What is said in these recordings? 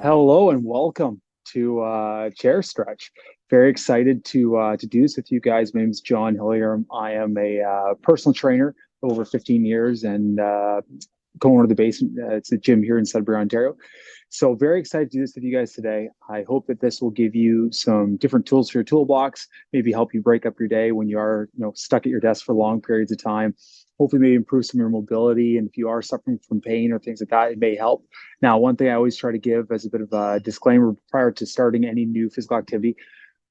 Hello and welcome to Chair Stretch. Very excited to do this with you guys. My name is John Hillier. I am a personal trainer over 15 years and co-owner of the basement. It's a gym here in Sudbury, Ontario. So very excited to do this with you guys today. I hope that this will give you some different tools for your toolbox, maybe help you break up your day when you are, stuck at your desk for long periods of time. Hopefully, maybe improve some of your mobility. And if you are suffering from pain or things like that, it may help. Now, one thing I always try to give as a bit of a disclaimer prior to starting any new physical activity,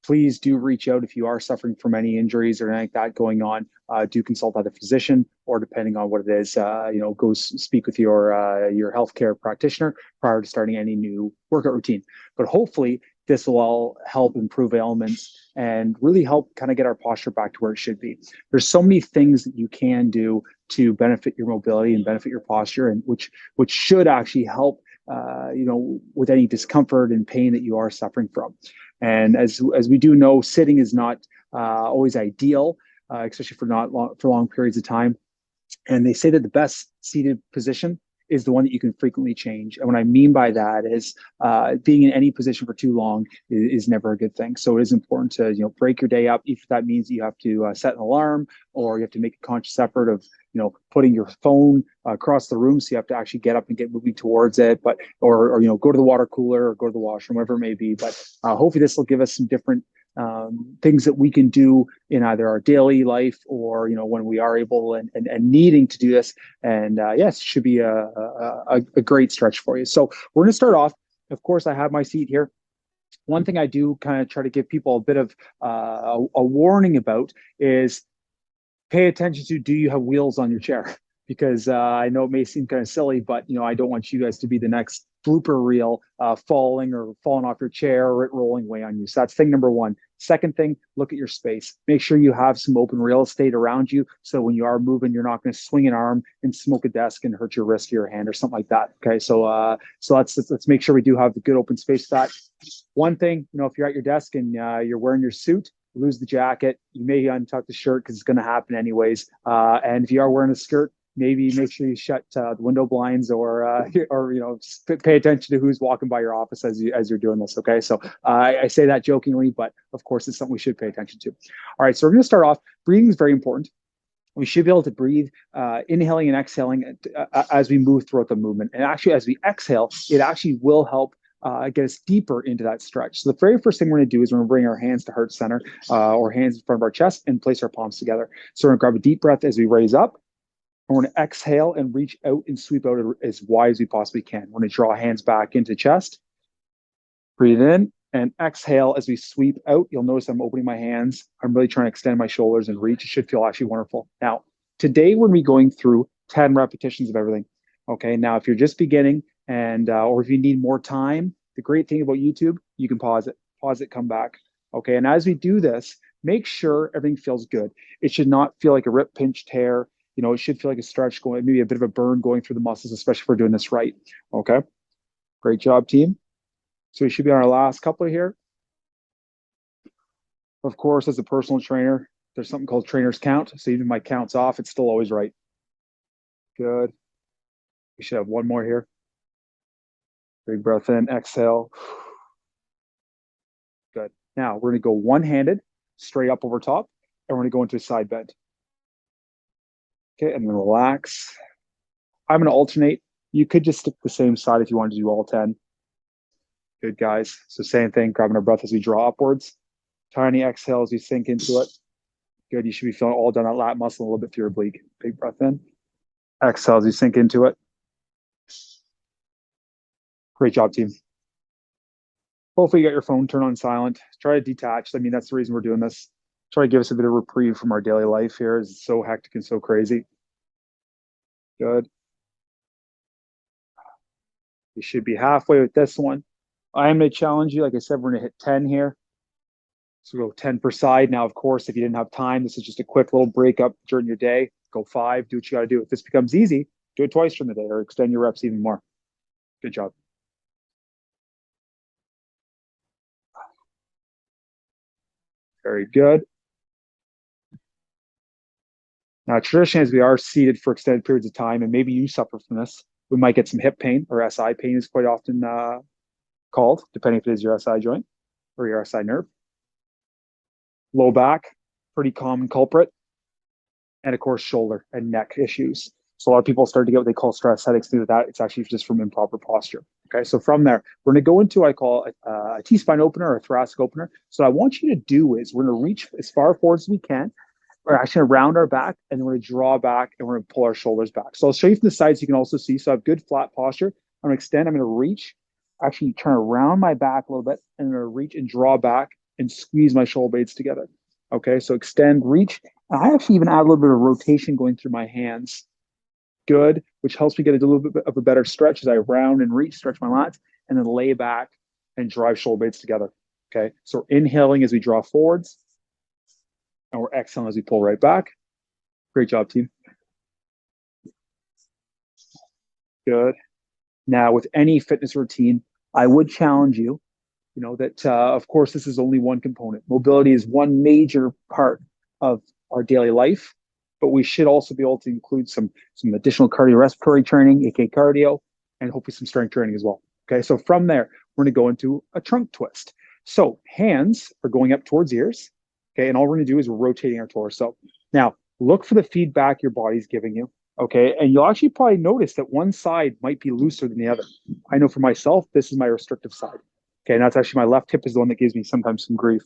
please do reach out if you are suffering from any injuries or anything like that going on. Do consult either physician or, depending on what it is, go speak with your healthcare practitioner prior to starting any new workout routine. But hopefully, this will all help improve ailments and really help kind of get our posture back to where it should be. There's so many things that you can do to benefit your mobility and benefit your posture, and which should actually help with any discomfort and pain that you are suffering from. And as we do know, sitting is not always ideal, especially for long periods of time. And they say that the best seated position is the one that you can frequently change. And what I mean by that is being in any position for too long is never a good thing. So it is important to break your day up, if that means that you have to set an alarm, or you have to make a conscious effort of putting your phone across the room, so you have to actually get up and get moving towards it, but or go to the water cooler or go to the washroom, whatever it may be. But hopefully this will give us some different things that we can do in either our daily life or when we are able and needing to do this. And yes, it should be a great stretch for you. So we're going to start off. Of course, I have my seat here. One thing I do kind of try to give people a bit of a warning about is pay attention to, do you have wheels on your chair? Because I know it may seem kind of silly, but I don't want you guys to be the next blooper reel, falling off your chair or it rolling away on you. So that's thing number one. Second thing, look at your space. Make sure you have some open real estate around you, so when you are moving, you're not going to swing an arm and smoke a desk and hurt your wrist or your hand or something like that. Okay, so let's make sure we do have the good open space for that. One thing, if you're at your desk and you're wearing your suit, lose the jacket. You may untuck the shirt because it's going to happen anyways. And if you are wearing a skirt, maybe make sure you shut the window blinds, or just pay attention to who's walking by your office as you're doing this. Okay, so I say that jokingly, but of course it's something we should pay attention to. All right, so we're going to start off. Breathing is very important. We should be able to breathe, inhaling and exhaling as we move throughout the movement. And actually, as we exhale, it actually will help get us deeper into that stretch. So the very first thing we're going to do is we're going to bring our hands to heart center, or hands in front of our chest, and place our palms together. So we're going to grab a deep breath as we raise up. And we're going to exhale and reach out and sweep out as wide as we possibly can. We're going to draw hands back into chest. Breathe in and exhale as we sweep out. You'll notice I'm opening my hands. I'm really trying to extend my shoulders and reach. It should feel actually wonderful. Now, today we're going to be going through 10 repetitions of everything. Okay, now if you're just beginning, and or if you need more time, the great thing about YouTube, you can pause it, come back. Okay, and as we do this, make sure everything feels good. It should not feel like a rip, pinch, tear. It should feel like a stretch, going, maybe a bit of a burn going through the muscles, especially if we're doing this right. Okay, great job, team. So we should be on our last couple here. Of course, as a personal trainer, there's something called trainer's count. So even if my count's off, it's still always right. Good. We should have one more here. Big breath in, exhale. Good. Now we're going to go one-handed, straight up over top, and we're going to go into a side bend. Okay, and then relax. I'm going to alternate. You could just stick the same side if you wanted to do all 10. Good, guys. So same thing, grabbing our breath as we draw upwards. Tiny exhale as you sink into it. Good. You should be feeling all down that lat muscle, a little bit through your oblique. Big breath in. Exhale as you sink into it. Great job, team. Hopefully you got your phone turned on silent. Try to detach. I mean, that's the reason we're doing this. Try to give us a bit of reprieve from our daily life here. It's so hectic and so crazy. Good. We should be halfway with this one. I am going to challenge you. Like I said, we're going to hit 10 here. So we'll go 10 per side. Now, of course, if you didn't have time, this is just a quick little break up during your day. Go 5, do what you got to do. If this becomes easy, do it twice during the day or extend your reps even more. Good job. Very good. Now, traditionally, as we are seated for extended periods of time, and maybe you suffer from this, we might get some hip pain, or SI pain is quite often called, depending if it is your SI joint or your SI nerve. Low back, pretty common culprit. And of course, shoulder and neck issues. So a lot of people start to get what they call stress headaches through that. It's actually just from improper posture. Okay, so from there, we're going to go into what I call a T-spine opener or a thoracic opener. So what I want you to do is we're going to reach as far forward as we can. We're actually going to round our back, and then we're going to draw back, and we're going to pull our shoulders back. So I'll show you from the sides. You can also see. So I have good flat posture. I'm going to extend. I'm going to reach. Actually, turn around my back a little bit, and I'm going to reach and draw back and squeeze my shoulder blades together. Okay, so extend, reach. I actually even add a little bit of rotation going through my hands. Good, which helps me get a little bit of a better stretch as I round and reach, stretch my lats, and then lay back and drive shoulder blades together. Okay, so we're inhaling as we draw forwards, and we're exhaling as we pull right back. Great job, team. Good. Now, with any fitness routine, I would challenge you, that of course, this is only one component. Mobility is one major part of our daily life, but we should also be able to include some additional cardiorespiratory training, aka cardio, and hopefully some strength training as well. Okay, so from there, we're going to go into a trunk twist. So hands are going up towards ears. Okay, and all we're going to do is we're rotating our torso. Now, look for the feedback your body's giving you. Okay, and you'll actually probably notice that one side might be looser than the other. I know for myself, this is my restrictive side. Okay, and that's actually my left hip is the one that gives me sometimes some grief.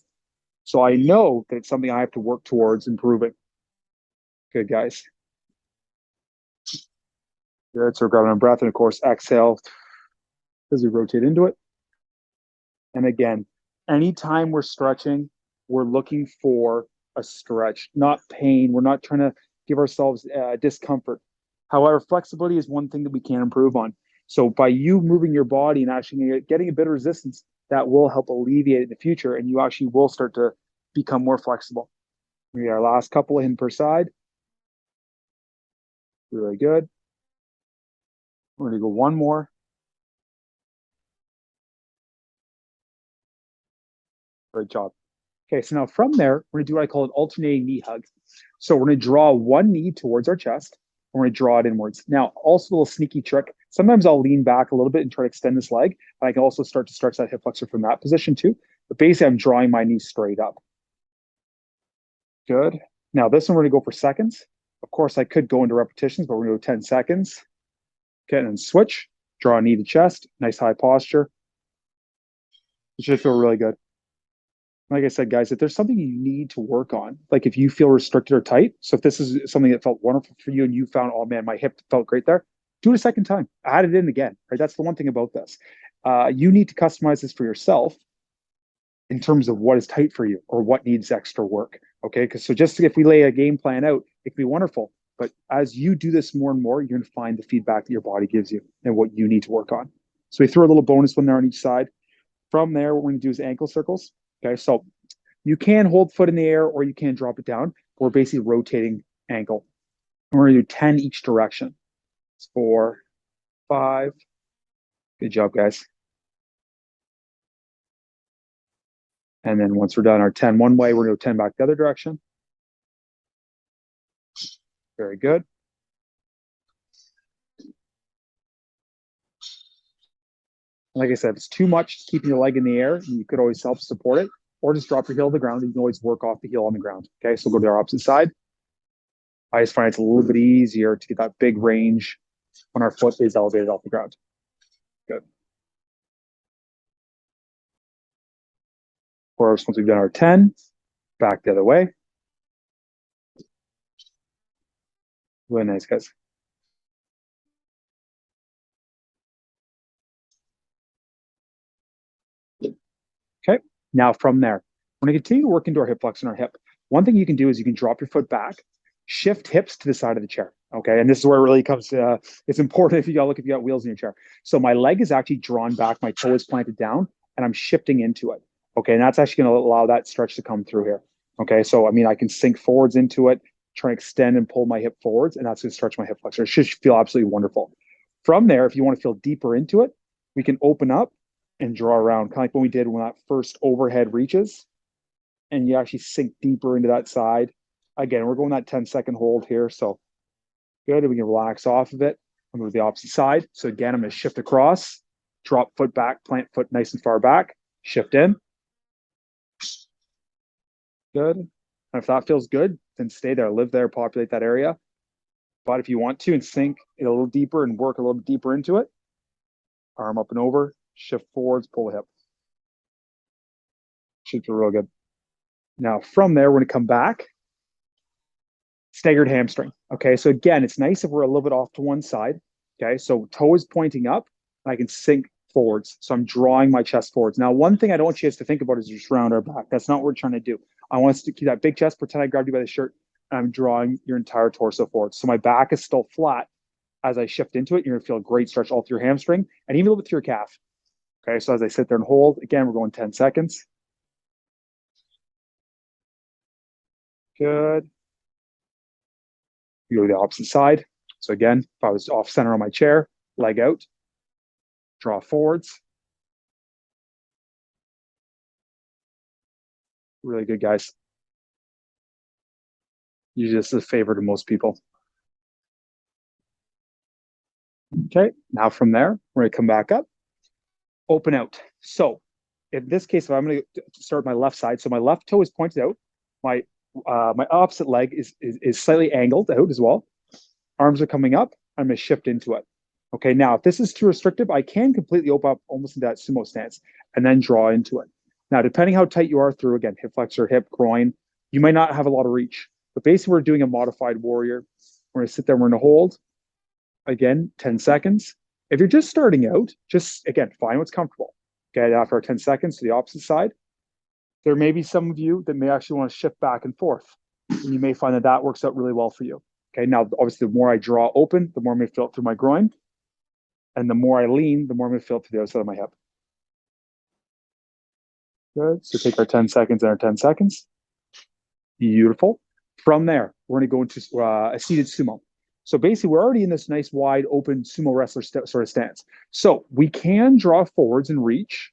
So I know that it's something I have to work towards improving. Good, guys. Good. So we're grabbing a breath, and of course, exhale as we rotate into it. And again, anytime we're stretching, we're looking for a stretch, not pain. We're not trying to give ourselves discomfort. However, flexibility is one thing that we can improve on. So by you moving your body and actually getting a bit of resistance, that will help alleviate it in the future, and you actually will start to become more flexible. We got our last couple in per side. Really good. We're going to go one more. Great job. Okay, so now from there, we're going to do what I call an alternating knee hug. So we're going to draw one knee towards our chest, and we're going to draw it inwards. Now, also a little sneaky trick. Sometimes I'll lean back a little bit and try to extend this leg. And I can also start to stretch that hip flexor from that position too. But basically, I'm drawing my knee straight up. Good. Now, this one we're going to go for seconds. Of course, I could go into repetitions, but we're going to go 10 seconds. Okay, and then switch. Draw a knee to chest. Nice high posture. It should feel really good. Like I said, guys, if there's something you need to work on, like if you feel restricted or tight, so if this is something that felt wonderful for you and you found, oh man, my hip felt great there, do it a second time. Add it in again, right? That's the one thing about this. You need to customize this for yourself in terms of what is tight for you or what needs extra work. Okay, because so just if we lay a game plan out, it can be wonderful. But as you do this more and more, you're going to find the feedback that your body gives you and what you need to work on. So we throw a little bonus one there on each side. From there, what we're going to do is ankle circles. Okay, so you can hold foot in the air or you can drop it down. We're basically rotating ankle. And we're going to do 10 each direction. It's 4, 5. Good job, guys. And then once we're done our 10 one way, we're going to go 10 back the other direction. Very good. Like I said, if it's too much keeping your leg in the air, you could always self support it or just drop your heel to the ground. You can always work off the heel on the ground. Okay, so we'll go to our opposite side. I just find it's a little bit easier to get that big range when our foot is elevated off the ground. Good. Of course, once we've done our 10, back the other way. Really nice, guys. Okay, now from there, we're going to continue to work into our hip flex and our hip. One thing you can do is you can drop your foot back, shift hips to the side of the chair. Okay, and this is where it really comes. It's important if you got wheels in your chair. So my leg is actually drawn back, my toe is planted down, and I'm shifting into it. Okay, and that's actually going to allow that stretch to come through here. Okay, so I mean I can sink forwards into it, try and extend and pull my hip forwards, and that's going to stretch my hip flexor. It should feel absolutely wonderful. From there, if you want to feel deeper into it, we can open up and draw around, kind of like what we did when that first overhead reaches, and you actually sink deeper into that side. Again, we're going that 10-second hold here, so good. We can relax off of it. I'm going to the opposite side. So again, I'm going to shift across, drop foot back, plant foot nice and far back, shift in. Good. And if that feels good, then stay there, live there, populate that area. But if you want to and sink it a little deeper and work a little bit deeper into it, arm up and over, shift forwards, pull the hip. Should feel real good. Now from there, we're going to come back, staggered hamstring. Okay, so again, it's nice if we're a little bit off to one side. Okay, so toe is pointing up, and I can sink forwards. So I'm drawing my chest forwards. Now, one thing I don't want you guys to think about is just round our back. That's not what we're trying to do. I want us to keep that big chest, pretend I grabbed you by the shirt, and I'm drawing your entire torso forward. So my back is still flat as I shift into it. You're going to feel a great stretch all through your hamstring and even a little bit through your calf. Okay, so as I sit there and hold, again, we're going 10 seconds. Good. You go to the opposite side. So again, if I was off center on my chair, leg out, draw forwards. Really good, guys. Usually this is a favor to most people. Okay, now from there, we're going to come back up, open out. So in this case, if I'm going to start my left side, so my left toe is pointed out, my opposite leg is slightly angled out as well. Arms are coming up. I'm going to shift into it. Okay, now if this is too restrictive, I can completely open up almost into that sumo stance and then draw into it. Now, depending how tight you are through, again, hip flexor, hip, groin, you might not have a lot of reach. But basically, we're doing a modified warrior. We're going to sit there, we're going to hold. Again, 10 seconds. If you're just starting out, just, again, find what's comfortable. Okay, after our 10 seconds to the opposite side, there may be some of you that may actually want to shift back and forth. And you may find that that works out really well for you. Okay, now, obviously, the more I draw open, the more I'm going to feel it through my groin. And the more I lean, the more I'm going to feel it through the outside of my hip. Good. So take our 10 seconds and our 10 seconds. Beautiful. From there, we're going to go into a seated sumo. So basically, we're already in this nice, wide, open sumo wrestler sort of stance. So we can draw forwards and reach.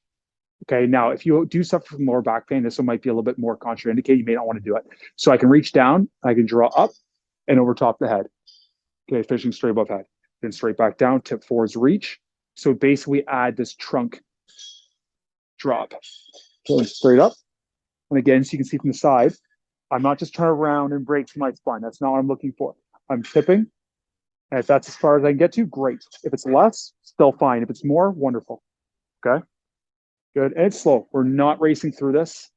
Okay, now if you do suffer from lower back pain, this one might be a little bit more contraindicated. You may not want to do it. So I can reach down, I can draw up and over top the head. Okay, finishing straight above head. Then straight back down, tip forwards, reach. So basically add this trunk drop. Going straight up. And again, so you can see from the side, I'm not just trying to round and break to my spine. That's not what I'm looking for. I'm tipping. And if that's as far as I can get to, great. If it's less, still fine. If it's more, wonderful. Okay. Good. And it's slow. We're not racing through this.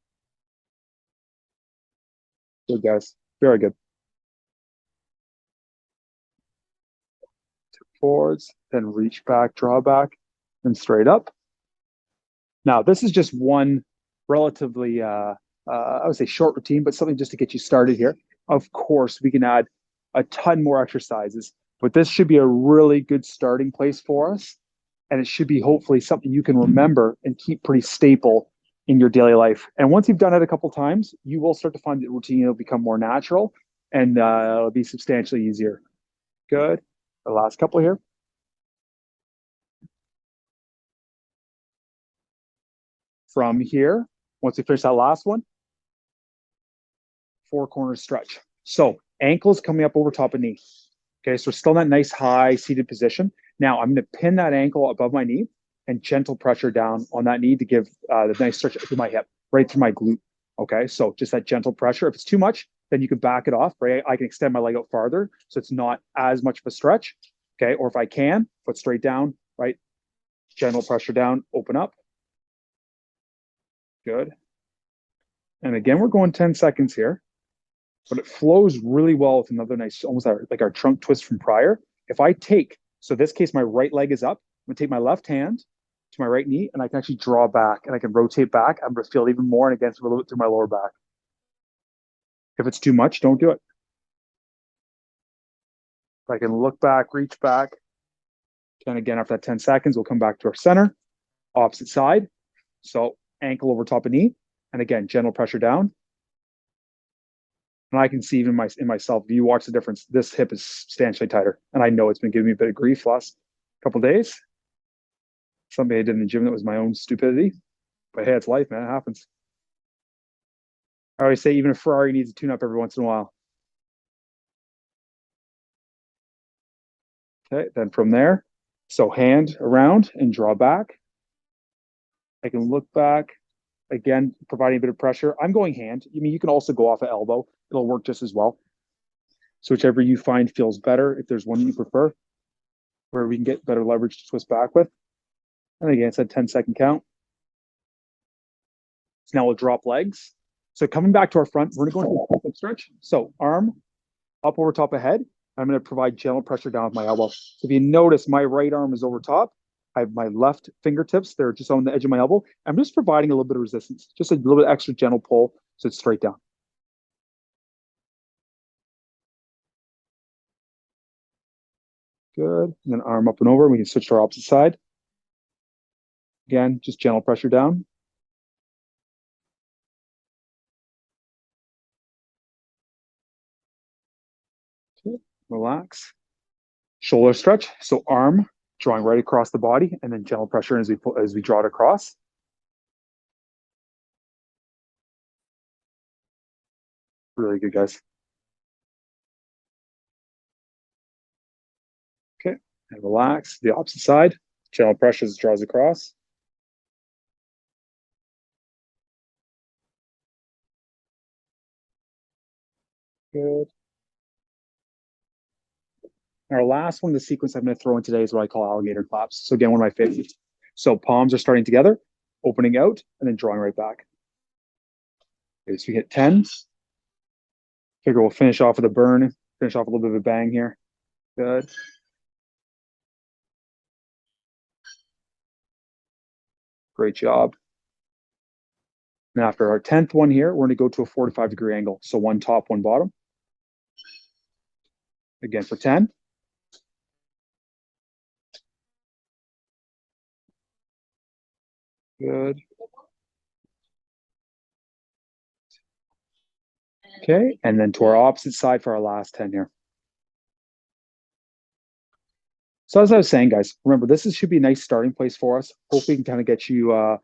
Good, guys. Very good. Tip forwards, then reach back, draw back, and straight up. Now, this is just one relatively, I would say short routine, but something just to get you started here. Of course, we can add a ton more exercises, but this should be a really good starting place for us. And it should be hopefully something you can remember and keep pretty staple in your daily life. And once you've done it a couple times, you will start to find the routine will become more natural and it'll be substantially easier. Good. The last couple here. From here, once we finish that last one, four corners stretch. So ankles coming up over top of knee. Okay, so we're still in that nice high seated position. Now I'm going to pin that ankle above my knee and gentle pressure down on that knee to give the nice stretch through my hip, right through my glute. Okay, so just that gentle pressure. If it's too much, then you can back it off, right? I can extend my leg out farther, so it's not as much of a stretch. Okay, or if I can, foot straight down, right? Gentle pressure down, open up. Good. And again, we're going 10 seconds here, but it flows really well with another nice, almost like our trunk twist from prior. If I take, so this case, my right leg is up, I'm going to take my left hand to my right knee, and I can actually draw back, and I can rotate back. I'm going to feel it even more, and again, a little bit through my lower back. If it's too much, don't do it. If I can look back, reach back, and again, after that 10 seconds, we'll come back to our center, opposite side. So ankle over top of knee, and again, gentle pressure down. And I can see even in myself, if you watch the difference, this hip is substantially tighter. And I know it's been giving me a bit of grief last couple of days. Something I did in the gym that was my own stupidity. But hey, it's life, man. It happens. I always say even a Ferrari needs a tune-up every once in a while. Okay, then from there, so hand around and draw back. I can look back, again, providing a bit of pressure. I'm going hand. I mean, you can also go off an elbow. It'll work just as well. So whichever you find feels better, if there's one that you prefer, where we can get better leverage to twist back with. And again, it's a 10-second count. So now we'll drop legs. So coming back to our front, we're going to go into a stretch. So arm up over top of head. I'm going to provide gentle pressure down with my elbow. So if you notice, my right arm is over top. I have my left fingertips. They're just on the edge of my elbow. I'm just providing a little bit of resistance, just a little bit extra gentle pull so it's straight down. Good. And then arm up and over. We can switch to our opposite side. Again, just gentle pressure down. Okay. Relax. Shoulder stretch. So arm drawing right across the body, and then gentle pressure as we draw it across. Really good, guys. Okay. And relax. The opposite side. Gentle pressure as it draws across. Good. And our last one, the sequence I'm going to throw in today is what I call alligator claps. So again, one of my favorites. So palms are starting together, opening out, and then drawing right back. Okay, so we hit 10. Figure we'll finish off with a burn, finish off a little bit of a bang here. Good. Great job. And after our 10th one here, we're going to go to a 45-degree angle. So one top, one bottom. Again for 10. Good. Okay, and then to our opposite side for our last 10 here. So as I was saying, guys, remember should be a nice starting place for us. Hopefully, we can kind of get you, up,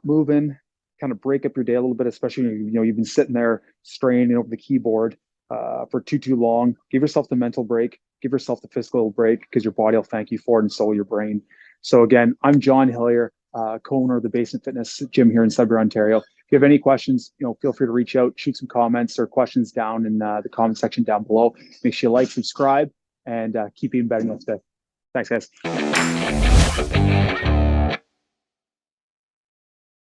moving, kind of break up your day a little bit, especially you've been sitting there straining over the keyboard for too long. Give yourself the mental break. Give yourself the physical break because your body will thank you for it, and so will your brain. So again, I'm John Hillier, co-owner of the Basement Fitness Gym here in Sudbury, Ontario. If you have any questions, feel free to reach out, shoot some comments or questions down in the comment section down below. Make sure you like, subscribe, and keep eating better today. Thanks, guys.